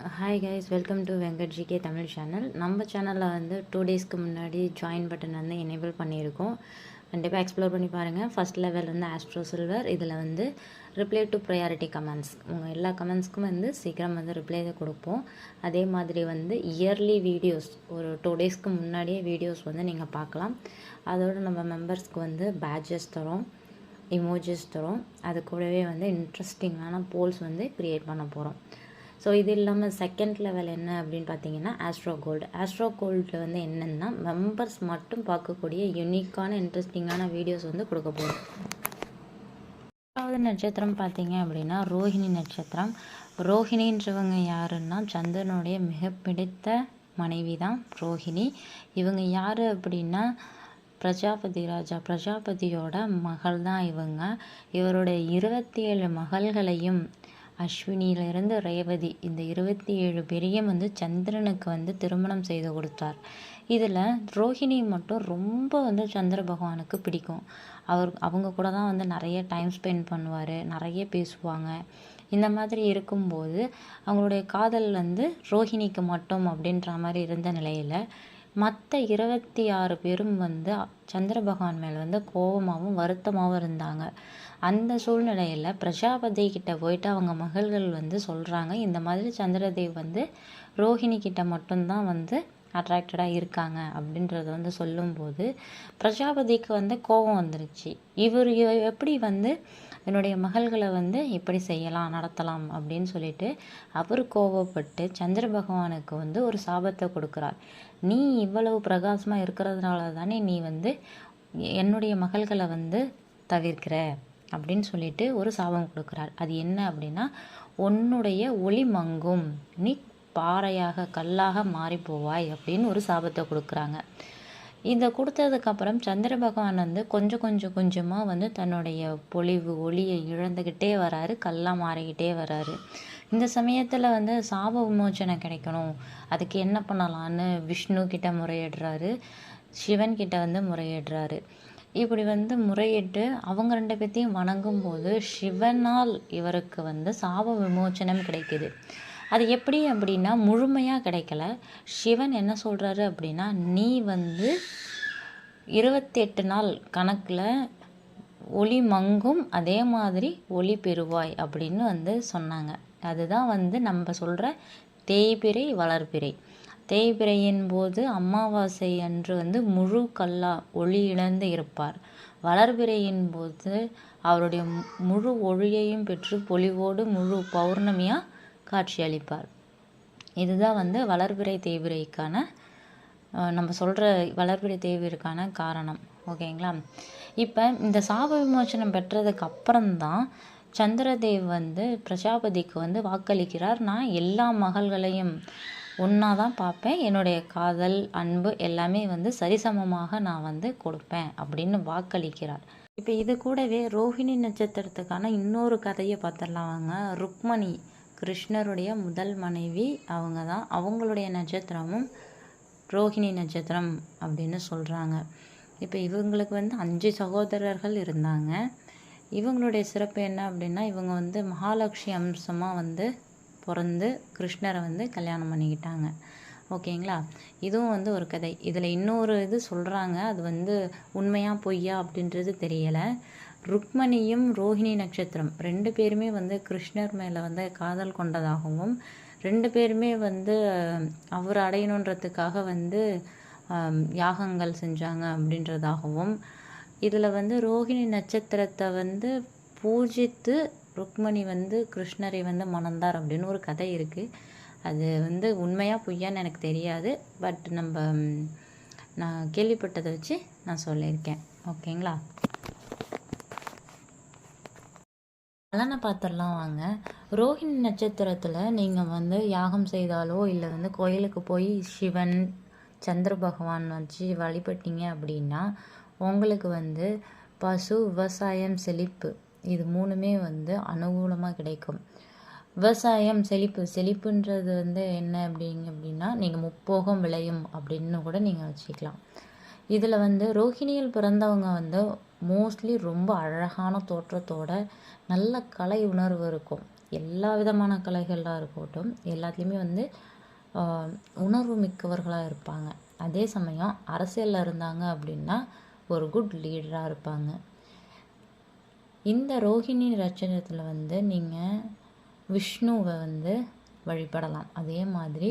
Hi guys, welcome to Venkat GK Tamil channel. நம்ம சேனலில் வந்து 2 டேஸ்க்கு முன்னாடி ஜாயின் பட்டன் வந்து எனேபிள் பண்ணியிருக்கோம். கண்டிப்பாக எக்ஸ்ப்ளோர் பண்ணி பாருங்கள். ஃபஸ்ட் லெவல் வந்து ஆஸ்ட்ரோ சில்வர். இதில் வந்து ரிப்ளை டு ப்ரையாரிட்டி கமெண்ட்ஸ், உங்கள் எல்லா கமெண்ட்ஸ்க்கும் வந்து சீக்கிரம் வந்து ரிப்ளை கொடுப்போம். அதே மாதிரி வந்து இயர்லி வீடியோஸ் ஒரு 2 டேஸ்க்கு முன்னாடியே வீடியோஸ் வந்து நீங்கள் பார்க்கலாம். அதோடு நம்ம மெம்பர்ஸ்க்கு வந்து பேட்ஜஸ் தரோம், இமோஜஸ் தரோம். அது கூடவே வந்து இன்ட்ரெஸ்டிங்கான போல்ஸ் வந்து க்ரியேட் பண்ண போகிறோம். ஸோ இது இல்லாமல் செகண்ட் லெவல் என்ன அப்படின்னு பார்த்தீங்கன்னா ஆஸ்ட்ரோ கோல்டில் வந்து என்னென்னா மெம்பர்ஸ் மட்டும் பார்க்கக்கூடிய யூனிக்கான இன்ட்ரெஸ்டிங்கான வீடியோஸ் வந்து கொடுக்க போகிறோம். ரெண்டாவது நட்சத்திரம் பார்த்தீங்க அப்படின்னா ரோஹிணி நட்சத்திரம். ரோஹிணின்றவங்க யாருன்னா சந்திரனுடைய மிக பிடித்த மனைவி தான் ரோஹிணி. இவங்க யார் அப்படின்னா பிரஜாபதியோட மகள் தான் இவங்க. இவருடைய 27 மகள்களையும் அஸ்வினியிலிருந்து ரேவதி இந்த 27 பேரையும் வந்து சந்திரனுக்கு வந்து திருமணம் செய்து கொடுத்தார். இதில் ரோஹிணி மட்டும் ரொம்ப வந்து சந்திர பகவானுக்கு பிடிக்கும். அவங்க கூட தான் வந்து நிறைய டைம் ஸ்பெண்ட் பண்ணுவார், நிறைய பேசுவாங்க. இந்த மாதிரி இருக்கும்போது அவங்களுடைய காதல் வந்து ரோஹிணிக்கு மட்டும் அப்படின்ற மாதிரி இருந்த நிலையில் மற்ற 26 பேரும் வந்து சந்திர பகவான் மேலே வந்து கோபமாகவும் வருத்தமாகவும் இருந்தாங்க. அந்த சூழ்நிலையில் பிரஜாபதி கிட்ட போயிட்டு அவங்க மகள்கள் வந்து சொல்கிறாங்க, இந்த மாதிரி சந்திரதேவ் வந்து ரோஹிணி கிட்ட மட்டும்தான் வந்து அட்ராக்டடாக இருக்காங்க அப்படின்றத வந்து சொல்லும்போது பிரஜாபதிக்கு வந்து கோபம் வந்துருச்சு. இவர் எப்படி வந்து என்னுடைய மகள்களை வந்து இப்படி செய்யலாம், நடத்தலாம் அப்படின்னு சொல்லிட்டு அவர் கோபப்பட்டு சந்திர பகவானுக்கு வந்து ஒரு சாபத்தை கொடுக்குறார். நீ இவ்வளவு பிரகாசமாக இருக்கிறதுனால தானே நீ வந்து என்னுடைய மகள்களை வந்து தவிர்க்கிற அப்படின்னு சொல்லிட்டு ஒரு சாபம் கொடுக்குறார். அது என்ன அப்படின்னா, உன்னுடைய ஒளி மங்கும், நீ பாறையாக கல்லாக மாறி போவாய் அப்படின்னு ஒரு சாபத்தை கொடுக்குறாங்க. இதை கொடுத்ததுக்கப்புறம் சந்திர பகவான் வந்து கொஞ்சமாக வந்து தன்னுடைய பொலிவு ஒளியை இழந்துக்கிட்டே வராரு, கல்லாக மாறிக்கிட்டே வராரு. இந்த சமயத்தில் வந்து சாப விமோச்சனை கிடைக்கணும், அதுக்கு என்ன பண்ணலான்னு விஷ்ணு கிட்ட முறையிடுறாரு, சிவன் கிட்ட வந்து முறையிடுறாரு. இப்படி வந்து முறையிட்டு அவங்க 2 பேர்த்தையும் வணங்கும் போது சிவனால் இவருக்கு வந்து சாப விமோச்சனம் கிடைக்குது. அது எப்படி அப்படின்னா முழுமையாக கிடைக்கல. சிவன் என்ன சொல்கிறாரு அப்படின்னா, நீ வந்து 28 நாள் கணக்கில் ஒளி மங்கும், அதே மாதிரி ஒளி பெறுவாய் அப்படின்னு வந்து சொன்னாங்க. அதுதான் வந்து நம்ம சொல்கிற தேய்பிறை வளர்பிறை. தேய்பிறையின் போது அமாவாசை அன்று வந்து முழு கல்லா ஒளி இழந்து இருப்பார். வளர்பிறையின் போது அவருடைய முழு ஒளியையும் பெற்று பொலிவோடு முழு பௌர்ணமியாக காட்சியளிப்பார். இதுதான் வந்து வளர்பிறை தேய்பிறைக்கான நம்ம சொல்கிற வளர்பிறை தேய்பிறைக்கான காரணம். ஓகேங்களா? இப்போ இந்த சாப விமோச்சனம் பெற்றதுக்கு அப்புறம்தான் சந்திரதேவ் வந்து பிரஜாபதிக்கு வந்து வாக்களிக்கிறார், நான் எல்லா மகள்களையும் ஒன்றா தான் பார்ப்பேன், என்னுடைய காதல் அன்பு எல்லாமே வந்து சரிசமமாக நான் வந்து கொடுப்பேன் அப்படின்னு வாக்களிக்கிறார். இப்போ இது கூடவே ரோஹிணி நட்சத்திரத்துக்கான இன்னொரு கதையை பார்த்துடலாம் வாங்க. ருக்மணி கிருஷ்ணருடைய முதல் மனைவி அவங்க தான். அவங்களுடைய நட்சத்திரமும் ரோஹிணி நட்சத்திரம் அப்படின்னு சொல்கிறாங்க. இப்போ இவங்களுக்கு வந்து 5 சகோதரர்கள் இருந்தாங்க. இவங்களுடைய சிறப்பு என்ன அப்படின்னா, இவங்க வந்து மகாலட்சுமி அம்சமாக வந்து பிறந்து கிருஷ்ணரை வந்து கல்யாணம் பண்ணிக்கிட்டாங்க. ஓகேங்களா? இதுவும் வந்து ஒரு கதை. இதில் இன்னொரு இது சொல்கிறாங்க, அது வந்து உண்மையா பொய்யா அப்படின்றது தெரியலை. ருக்மணியும் ரோஹிணி நட்சத்திரம் 2 பேருமே வந்து கிருஷ்ணர் மேலே வந்து காதல் கொண்டதாகவும் 2 பேருமே வந்து அவர் அடையணுன்றதுக்காக வந்து யாகங்கள் செஞ்சாங்க அப்படின்றதாகவும், இதில் வந்து ரோஹிணி நட்சத்திரத்தை வந்து பூஜித்து ருக்மணி வந்து கிருஷ்ணரை வந்து மணந்தார் அப்படின்னு ஒரு கதை இருக்குது. அது வந்து உண்மையாக பொய்யான்னு எனக்கு தெரியாது. பட் நான் கேள்விப்பட்டதை வச்சு நான் சொல்லியிருக்கேன். ஓகேங்களா? பலனை பார்த்துடலாம் வாங்க. ரோஹிணி நட்சத்திரத்தில் நீங்கள் வந்து யாகம் செய்தாலோ இல்லை வந்து கோயிலுக்கு போய் சிவன் சந்திர பகவான் வச்சு வழிபட்டீங்க அப்படின்னா உங்களுக்கு வந்து பசு, விவசாயம், செழிப்பு இது 3மே வந்து அனுகூலமாக கிடைக்கும். விவசாயம் செழிப்புன்றது வந்து என்ன அப்படின்னா நீங்கள் முப்போகம் விளையும் அப்படின்னு கூட நீங்கள் வச்சுக்கலாம். இதில் வந்து ரோஹிணியில் பிறந்தவங்க வந்து மோஸ்ட்லி ரொம்ப அழகான தோற்றத்தோட நல்ல கலை உணர்வு இருக்கும். எல்லா விதமான கலைகளாக இருக்கட்டும் எல்லாத்துலேயுமே வந்து உணர்வு மிக்கவர்களாக இருப்பாங்க. அதே சமயம் அரசியலில் இருந்தாங்க அப்படின்னா ஒரு குட் லீடராக இருப்பாங்க. இந்த ரோஹிணி நட்சத்திரத்தில் வந்து நீங்கள் விஷ்ணுவை வந்து வழிபடலாம். அதே மாதிரி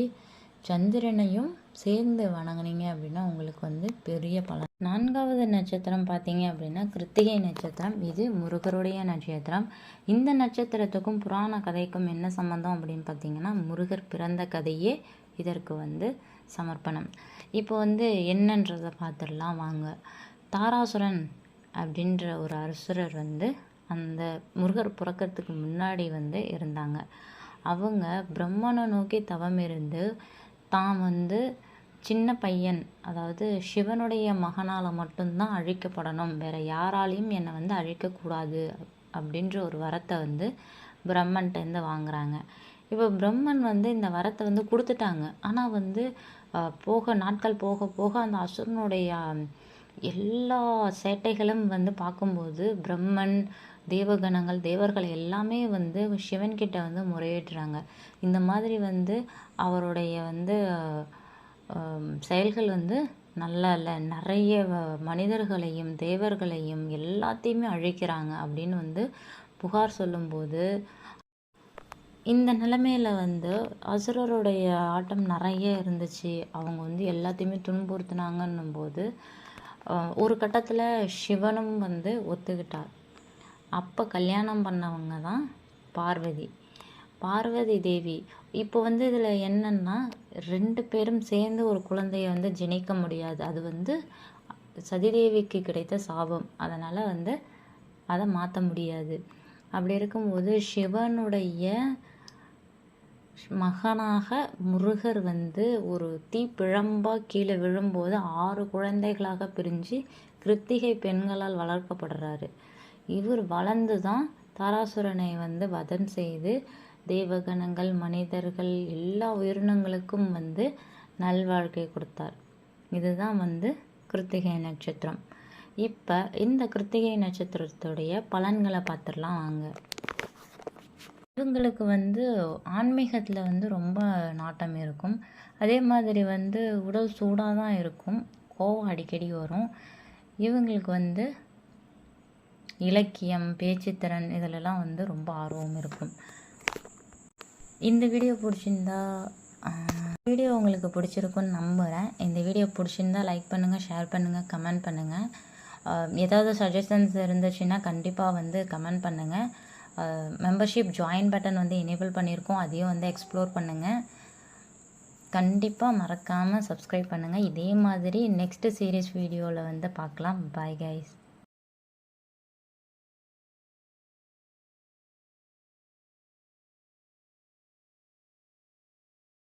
சந்திரனையும் சேர்ந்து வணங்குனீங்க அப்படின்னா உங்களுக்கு வந்து பெரிய பலன். 4வது நட்சத்திரம் பார்த்தீங்க அப்படின்னா கிருத்திகை நட்சத்திரம். இது முருகருடைய நட்சத்திரம். இந்த நட்சத்திரத்துக்கும் புராண கதைக்கும் என்ன சம்மந்தம் அப்படின்னு பார்த்தீங்கன்னா முருகர் பிறந்த கதையே இதற்கு வந்து சமர்ப்பணம். இப்போ வந்து என்னன்றதை பார்த்துடலாம் வாங்க. தாராசுரன் அப்படின்ற ஒரு அசுரர் வந்து அந்த முருகர் பிறக்கிறதுக்கு முன்னாடி வந்து இருந்தாங்க. அவங்க பிரம்மனை நோக்கி தவம் இருந்து தான் வந்து சின்ன பையன், அதாவது சிவனுடைய மகனால் மட்டும்தான் அழிக்கப்படணும், வேறு யாராலையும் என்னை வந்து அழிக்கக்கூடாது அப்படின்ற ஒரு வரத்தை வந்து பிரம்மன்கிட்டேருந்து வாங்குறாங்க. இப்போ பிரம்மன் வந்து இந்த வரத்தை வந்து கொடுத்துட்டாங்க. ஆனால் வந்து நாட்கள் போக போக அந்த அசுரனுடைய எல்லா சேட்டைகளும் வந்து பார்க்கும்போது பிரம்மன், தேவகணங்கள், தேவர்கள் எல்லாமே வந்து சிவன்கிட்ட வந்து முறையிடுறாங்க. இந்த மாதிரி வந்து அவருடைய வந்து செயல்கள் வந்து நல்லா இல்லை, நிறைய மனிதர்களையும் தேவர்களையும் எல்லாத்தையுமே அழிக்கிறாங்க அப்படின்னு வந்து புகார் சொல்லும்போது இந்த நிலைமையில் வந்து அசுரருடைய ஆட்டம் நிறைய இருந்துச்சு. அவங்க வந்து எல்லாத்தையுமே துன்புறுத்தினாங்கன்னும் போது ஒரு கட்டத்தில் சிவனும் வந்து ஒத்துக்கிட்டார். அப்போ கல்யாணம் பண்ணவங்க தான் பார்வதி தேவி. இப்போ வந்து இதில் என்னென்னா 2 பேரும் சேர்ந்து ஒரு குழந்தைய வந்து ஜனிக்க முடியாது. அது வந்து சதிதேவிக்கு கிடைத்த சாபம். அதனால் வந்து அதை மாற்ற முடியாது. அப்படி இருக்கும்போது சிவனுடைய மகனாக முருகர் வந்து ஒரு தீப்பிழம்பாக கீழே விழும்போது 6 குழந்தைகளாக பிரிஞ்சு கிருத்திகை பெண்களால் வளர்க்கப்படுறாரு. இவர் வளர்ந்து தான் தாராசுரனை வந்து வதம் செய்து தேவகணங்கள், மனிதர்கள், எல்லா உயிரினங்களுக்கும் வந்து நல்வாழ்க்கை கொடுத்தார். இதுதான் வந்து கிருத்திகை நட்சத்திரம். இப்போ இந்த கிருத்திகை நட்சத்திரத்துடைய பலன்களை பார்த்துடலாம் வாங்க. இவங்களுக்கு வந்து ஆன்மீகத்தில் வந்து ரொம்ப நாட்டம் இருக்கும். அதே மாதிரி வந்து உடல் சூடாக தான் இருக்கும், கோவம் அடிக்கடி வரும். இவங்களுக்கு வந்து இலக்கியம், பேச்சுத்திறன் இதிலெல்லாம் வந்து ரொம்ப ஆர்வம் இருக்கும். இந்த வீடியோ பிடிச்சிருந்தா வீடியோ உங்களுக்கு பிடிச்சிருக்குன்னு நம்புகிறேன். இந்த வீடியோ பிடிச்சிருந்தா லைக் பண்ணுங்கள், ஷேர் பண்ணுங்கள், கமெண்ட் பண்ணுங்கள். ஏதாவது சஜஷன்ஸ் இருந்துச்சுன்னா கண்டிப்பாக வந்து கமெண்ட் பண்ணுங்கள். மெம்பர்ஷிப் ஜாயின் பட்டன் வந்து எனேபிள் பண்ணியிருக்கோம், அதையும் வந்து எக்ஸ்ப்ளோர் பண்ணுங்கள். கண்டிப்பாக மறக்காமல் சப்ஸ்கிரைப் பண்ணுங்கள். இதே மாதிரி நெக்ஸ்ட்டு சீரீஸ் வீடியோவில் வந்து பார்க்கலாம். Bye guys.